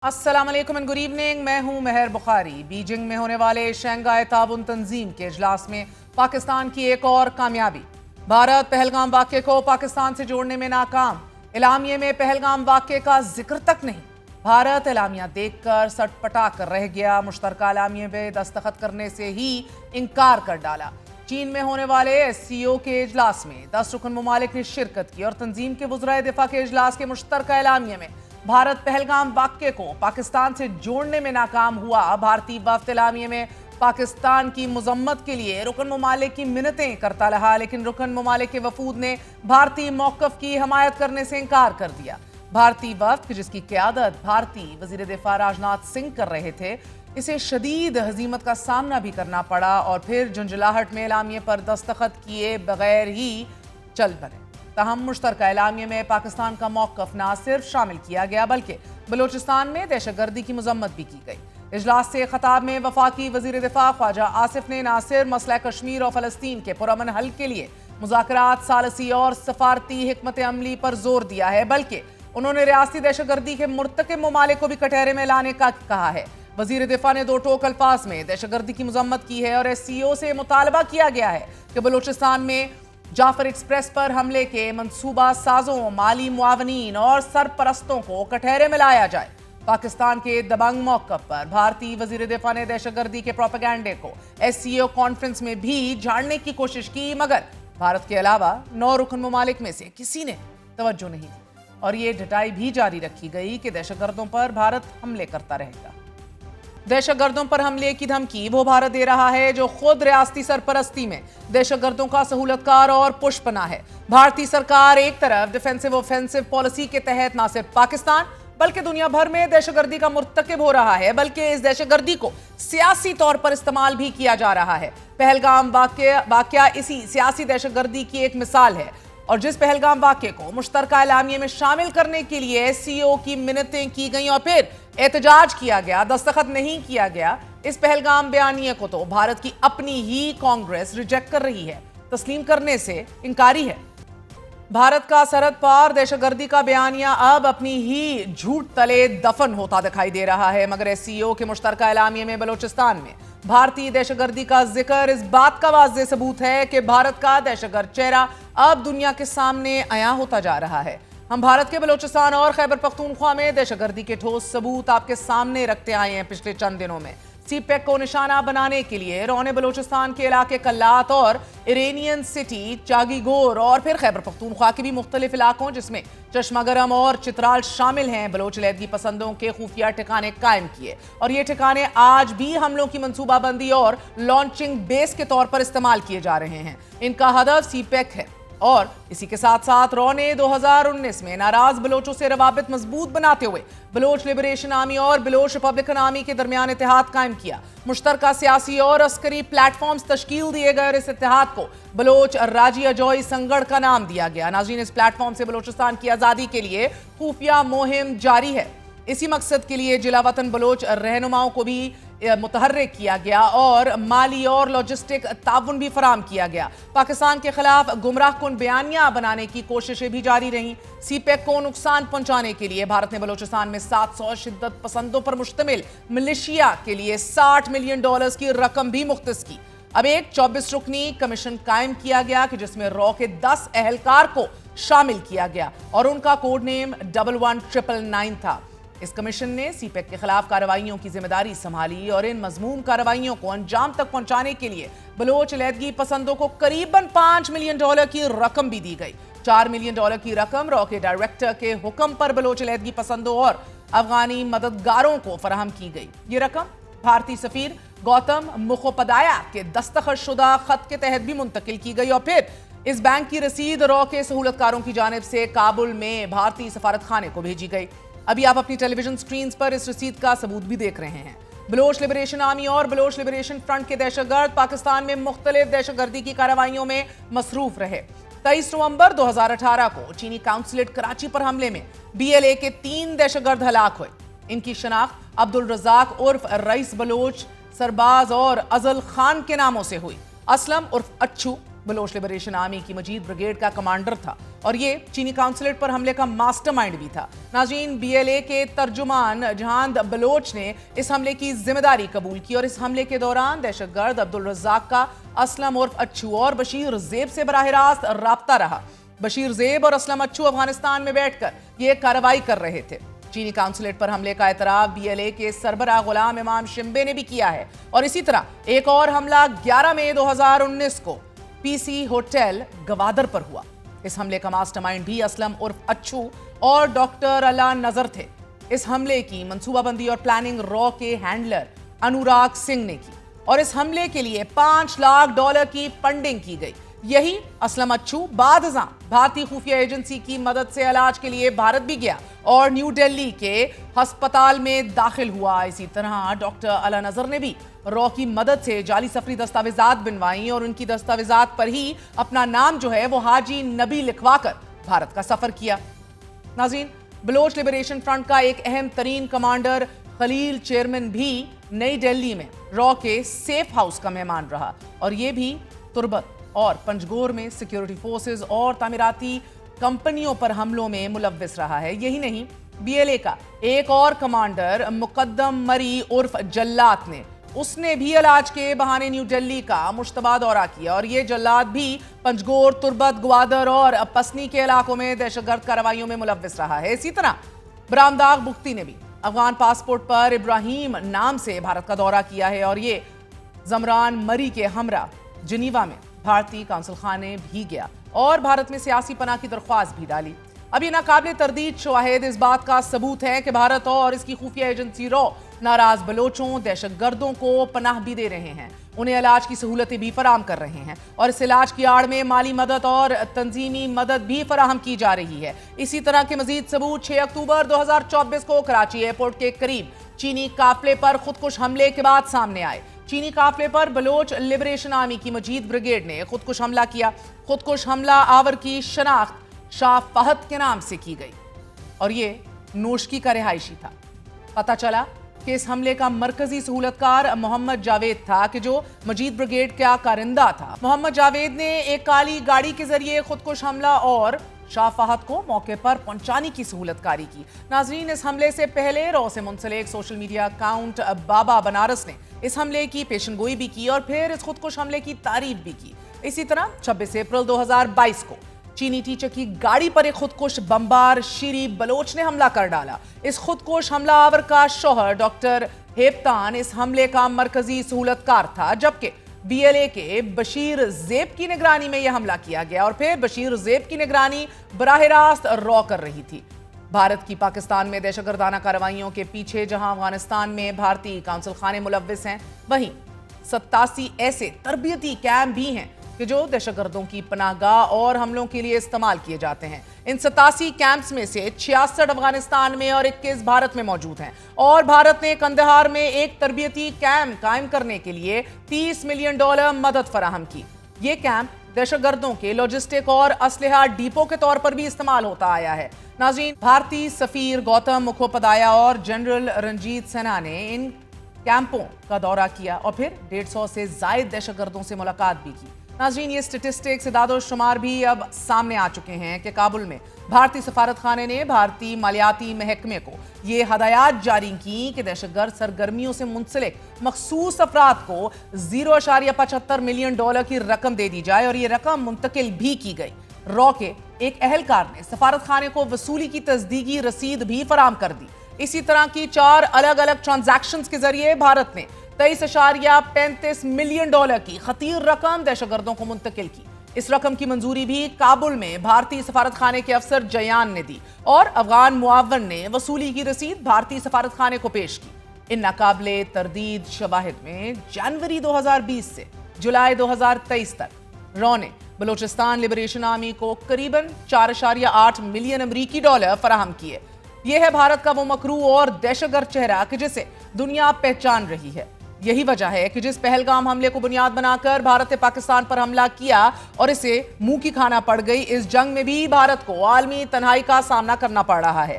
अस्सलाम वालेकुम and good evening. मैं हूं मेहर बुखारी। बीजिंग में होने वाले शंघाई ताउन तंजीम के इजलास में पाकिस्तान की एक और कामयाबी। भारत पहलगाम वाक़े को पाकिस्तान से जोड़ने में नाकाम। एलामिये में पहलगाम वाक़े का जिक्र तक नहीं। भारत एलामिया देखकर सटपटा कर रह गया। मुश्तरका एलामिये में दस्तखत करने से ही इनकार कर डाला। चीन में होने वाले SCO के इजलास में 10 रुकन ममालिक ने शिरकत की और तंजीम के वज़राए दिफा के इजलास के मुश्तरका एलामिये में भारत पहलगाम वाक़े को पाकिस्तान से जोड़ने में नाकाम हुआ। भारतीय वफ़द एलामिये में पाकिस्तान की मज़म्मत के लिए रुकन ममालिक की मिन्नतें करता रहा, लेकिन रुकन ममालिक के वफूद ने भारतीय मौक़िफ़ की हमायत करने से इनकार कर दिया। भारतीय वफ़द जिसकी क़यादत भारतीय वज़ीर दिफा राजनाथ सिंह कर रहे थे, इसे शदीद हज़ीमत का सामना भी करना पड़ा और फिर झुंझलाहट में एलामिये पर दस्तखत किए बगैर ही चल बने। तहम मुश्तरका एलामिये में पाकिस्तान का मौक़िफ़ ना सिर्फ शामिल किया गया बल्कि बलूचिस्तान में दहशतगर्दी की मज़म्मत भी की गई। इजलास से खिताब में वफाकी वज़ीर दिफा ख्वाजा आसिफ ने ना सिर्फ मसला कश्मीर और फ़लस्तीन के पुरअमन हल के लिए मुज़ाकरात, सालसी और सफारती हिकमत अमली पर जोर दिया है, बल्कि उन्होंने रियासती दहशतगर्दी के मुर्तकिब ममालिक को भी कटहरे में लाने का कहा है। वज़ीर दिफा ने दो टोक अल्फाज में दहशतगर्दी की मज़म्मत की है और SCO से मुतालबा किया गया है कि बलूचिस्तान में जाफर एक्सप्रेस पर हमले के मंसूबा साजों, माली मुआवनीन और सरपरस्तों को कटहरे में लाया जाए। पाकिस्तान के दबंग मौक़िफ़ पर भारतीय वज़ीर दिफा ने दहशतगर्दी के प्रोपेगेंडे को SCO कॉन्फ्रेंस में भी झाड़ने की कोशिश की, मगर भारत के अलावा 9 रुकन ममालिक में से किसी ने तवज्जो नहीं दी और ये डटाई भी जारी रखी गई कि दहशतगर्दों पर भारत हमले करता रहेगा। दहशतगर्दों पर हमले की धमकी वो भारत दे रहा है जो खुद रियासती सरपरस्ती में दहशतगर्दों का सहूलतकार और पुष्पना है। भारतीय सरकार एक तरफ डिफेंसिव ऑफेंसिव पॉलिसी के तहत न सिर्फ पाकिस्तान बल्कि दुनिया भर में दहशतगर्दी का मुर्तकिब हो रहा है, बल्कि इस दहशतगर्दी को सियासी तौर पर इस्तेमाल भी किया जा रहा है। पहलगाम वाक़या इसी सियासी दहशतगर्दी की एक मिसाल है और जिस पहलगाम वाक़े को मुश्तरका एलामिये में शामिल करने के लिए SCO की मिन्नतें की गई और फिर एहतजाज किया गया, दस्तखत नहीं किया गया, इस पहलगाम बयानिए को तो भारत की अपनी ही कांग्रेस रिजेक्ट कर रही है, तस्लीम करने से इनकारी है। भारत का सरहद पार दहशतगर्दी का बयानिया अब अपनी ही झूठ तले दफन होता दिखाई दे रहा है, मगर SCO के मुश्तरका एलामिये में बलूचिस्तान में भारतीय दहशतगर्दी का जिक्र इस बात का वाज़ेह सबूत है कि भारत का दहशतगर्द चेहरा अब दुनिया के सामने आया होता जा रहा है। हम भारत के बलूचिस्तान और खैबर पख्तूनख्वा में दहशतगर्दी के ठोस सबूत आपके सामने रखते आए हैं। पिछले चंद दिनों में CPEC को निशाना बनाने के लिए रौने बलूचिस्तान के इलाके कल्लात और इरेनियन सिटी, चागीगोर और फिर खैबर पख्तूनख्वा के भी मुख्तलिफ इलाकों जिसमें चश्मागरम और चित्राल शामिल हैं, बलोच लहदगी पसंदों के खुफिया ठिकाने कायम किए और ये ठिकाने आज भी हमलों की मंसूबाबंदी और लॉन्चिंग बेस के तौर पर इस्तेमाल किए जा रहे हैं। इनका हदफ CPEC है और इसी के साथ साथ रौने 2019 में नाराज बलोचों से रवाबित मजबूत बनाते हुए बलोच लिबरेशन आर्मी और बलोच रिपब्लिकन आर्मी के दरमियान इत्तेहाद कायम किया। मुश्तरका सियासी और अस्करी प्लेटफॉर्म्स तश्कील दिए गए और इस इत्तेहाद को बलोच राजी अजोई संगड़ का नाम दिया गया। नाज़रीन, इस प्लेटफॉर्म से बलोचिस्तान की आज़ादी के लिए खुफिया मुहिम जारी है। इसी मकसद के लिए जिला वतन बलोच रहनुमाओं को भी मुतहर्रिक किया गया और माली और लॉजिस्टिक ताउन भी फराम किया गया। पाकिस्तान के खिलाफ गुमराह कुन बयानिया बनाने की कोशिशें भी जारी रहीं। CPEC को नुकसान पहुंचाने के लिए भारत ने बलूचिस्तान में 700 शिद्दत पसंदों पर मुश्तमिल मिलिशिया के लिए $60 मिलियन की रकम भी मुख्तस की। अब एक 24 रुकनी कमीशन कायम किया गया कि जिसमें रॉ के 10 एहलकार को शामिल किया गया और उनका कोड नेम 11999 था। इस कमीशन ने CPEC के खिलाफ कार्रवाइयों की जिम्मेदारी संभाली और इन मजमूम कार्रवाइयों को अंजाम तक पहुंचाने के लिए बलोच लहदगी पसंदों को करीबन $5 मिलियन की रकम भी दी गई। $4 मिलियन की रकम रॉ के डायरेक्टर के हुक्म पर बलोच लहदगी पसंदों और अफगानी मददगारों को फराहम की गई। ये रकम भारतीय सफीर गौतम मुखोपाध्याय के दस्तखत शुदा खत के तहत भी मुंतकिल की गई और फिर इस बैंक की रसीद रॉ के सहूलतकारों की जानिब से काबुल में भारतीय सफारत खाने को भेजी गई। अभी आप अपनी टेलीविजन स्क्रीन पर इस रसीद का सबूत भी देख रहे हैं। बलोच लिबरेशन आर्मी और बलोच लिबरेशन फ्रंट के दहशतगर्द पाकिस्तान में मुख्तलिफ दहशतगर्दी की कार्रवाइयों में मसरूफ रहे। 23 नवंबर 2018 को चीनी काउंसलेट कराची पर हमले में BLA के 3 दहशतगर्द हलाक हुए। इनकी शनाख्त अब्दुल रजाक उर्फ रईस बलोच, सरबाज और अजल खान के नामों से हुई। असलम उर्फ अच्छू, बलोच लिबरेशन आर्मी की मजीद ब्रिगेड का कमांडर था और ये चीनी काउंसलेट पर हमले का मास्टरमाइंड भी था। नाज़रीन, बीएलए के तर्जुमान जहान बलोच ने इस हमले की जिम्मेदारी कबूल की और इस हमले के दौरान दहशतगर्द अब्दुल रज़ाक का असलम उर्फ अच्छू और बशीर ज़ेब से बराह रास्त राब्ता रहा। बशीर ज़ेब और असलम अच्छू अफगानिस्तान में बैठकर ये कार्रवाई कर रहे थे। चीनी काउंसलेट पर हमले का एतराफ बीएलए के सरबराह गुलाम इमाम शिम्बे ने भी किया है और इसी तरह एक और हमला 11 मई 2019 को पीसी होटल गवादर पर हुआ। इस हमले का मास्टरमाइंड भी असलम उर्फ अच्छू और डॉक्टर अला नजर थे। इस हमले की मंसूबाबंदी और प्लानिंग रॉ के हैंडलर अनुराग सिंह ने की और इस हमले के लिए $5 लाख की फंडिंग की गई। यही असलम अच्छू बादज़ां भारतीय खुफिया एजेंसी की मदद से इलाज के लिए भारत भी गया और न्यू दिल्ली के अस्पताल में दाखिल हुआ। इसी तरह डॉक्टर अला नजर ने भी रॉ की मदद से जाली सफरी दस्तावेजात बनवाई और उनकी दस्तावेजात पर ही अपना नाम जो है वो हाजी नबी लिखवाकर भारत का सफर किया। नाज़रीन, बलोच लिबरेशन फ्रंट का एक अहम तरीन कमांडर खलील चेयरमैन भी नई दिल्ली में रॉ के सेफ हाउस का मेहमान रहा और ये भी तुर्बत और पंजगोर में सिक्योरिटी फोर्सेस और तामीराती कंपनियों पर हमलों में मुलव्विस रहा है। यही नहीं, बीएलए का एक और कमांडर मुकद्दम मरी उर्फ जल्लाद ने उसने भी इलाज के बहाने न्यू दिल्ली का मुश्तबा दौरा किया और ये जल्लाद भी पंजगोर, तुर्बत, ग्वादर और पसनी के इलाकों में दहशतगर्द कार्रवाइयों में मुलव्विस रहा है। इसी तरह बरामदाग बुख्ती ने भी अफगान पासपोर्ट पर इब्राहिम नाम से भारत का दौरा किया है और ये जमरान मरी के हमरा जिनीवा में भारतीय काउंसिल खाने भी गया और भारत में सियासी पनाह की दरख्वास्त भी डाली। अब ये नाकाबिले तरदीद शवाहिद इस बात का सबूत है कि भारत और इसकी खुफिया एजेंसी रॉ नाराज बलोचों, दहशतगर्दों को पनाह भी दे रहे हैं, उन्हें इलाज की सहूलतें भी फराहम कर रहे हैं और इस इलाज की आड़ में माली मदद और तंजीमी मदद भी फराहम की जा रही है। इसी तरह के मजीद सबूत 6 अक्टूबर 2024 को कराची एयरपोर्ट के करीब चीनी काफिले पर खुदकुश हमले के बाद सामने आए। चीनी काफिले पर बलोच लिबरेशन आर्मी की मजीद ब्रिगेड ने खुदकुश हमला किया। खुदकुश हमला आवर की शनाख्त शाह फहद के नाम से की गई और ये नोशकी का रिहायशी था। पता चला कि इस हमले का मरकजी सहूलतकार मोहम्मद जावेद था कि जो मजीद ब्रिगेड का कारिंदा था। मोहम्मद जावेद ने एक काली गाड़ी के जरिए खुदकुश हमला और शाह फहद को मौके पर पहुंचाने की सहूलतकारी की। नाजरीन, इस हमले से पहले रॉ से मुंसलिक सोशल मीडिया अकाउंट बाबा बनारस ने इस हमले की पेशनगोई भी की और फिर इस खुदकुश हमले की तारीफ भी की। इसी तरह 26 अप्रैल 2022 को चीनी टीचर की गाड़ी पर एक खुदकुश बमबार शीरी बलोच ने हमला कर डाला। इस खुदकुश हमला आवर का शौहर डॉक्टर हेप्तान इस हमले का मरकजी सहूलतकार था, जबकि बीएलए के बशीर ज़ेब की निगरानी में यह हमला किया गया और फिर बशीर ज़ेब की निगरानी बराह रास्त रॉ कर रही थी। भारत की पाकिस्तान में दहशतगर्दाना कार्रवाइयों के पीछे जहां अफगानिस्तान में भारतीय काउंसिल खाने मुलव्विस हैं, वहीं 87 ऐसे तरबियती कैंप भी हैं कि जो दहशतगर्दों की पनाहगाह और हमलों के लिए इस्तेमाल किए जाते हैं। इन 87 कैंप्स में से 66 अफगानिस्तान में और 21 भारत में मौजूद हैं और भारत ने कंदहार में एक तरबियती कैंप कायम करने के लिए $30 मिलियन मदद फराहम की। ये कैंप दहशतगर्दों के लॉजिस्टिक और असलहा डिपो के तौर पर भी इस्तेमाल होता आया है। नाज़रीन, भारतीय सफीर गौतम मुखोपाध्याय और जनरल रंजीत सिन्हा ने इन कैंपों का दौरा किया और फिर 150 से जायद दहशतगर्दों से मुलाकात भी की। नाज़रीन, ये स्टेटिस्टिक्स इदादो शुमार भी अब सामने आ चुके हैं कि काबुल में भारतीय सफारत खाने ने भारतीय मालियाती महकमे को ये हदायत जारी की कि दहशतगर्द सरगर्मियों से मुंसलिक मखसूस अफराद को $0.75 मिलियन की रकम दे दी जाए और ये रकम मुंतकिल भी की गई। रॉ के एक अहलकार ने सफारत खाने को वसूली की तस्दीकी रसीद भी फराहम कर दी। इसी तरह की 4 अलग अलग ट्रांजैक्शंस के जरिए भारत ने $23.35 मिलियन की खतीर रकम दहशतगर्दों को मुंतकिल की। इस रकम की मंजूरी भी काबुल में भारतीय सफारत खाने के अफसर जयान ने दी और अफगान मुआवन ने वसूली की रसीद भारतीय सफारत खाने को पेश की। इन नाकाबिले तरदीद शवाहिद में जनवरी 2020 से जुलाई 2023 तक रॉ ने बलोचिस्तान लिबरेशन आर्मी को करीबन $4.8 मिलियन अमरीकी फराहम किए। यह है भारत का वो मकरू और दहशतगर्द चेहरा कि जिसे दुनिया पहचान रही है। यही वजह है कि जिस पहलगाम हमले को बुनियाद बनाकर भारत ने पाकिस्तान पर हमला किया और इसे मुंह की खाना पड़ गई, इस जंग में भी भारत को आलमी तन्हाई का सामना करना पड़ रहा है।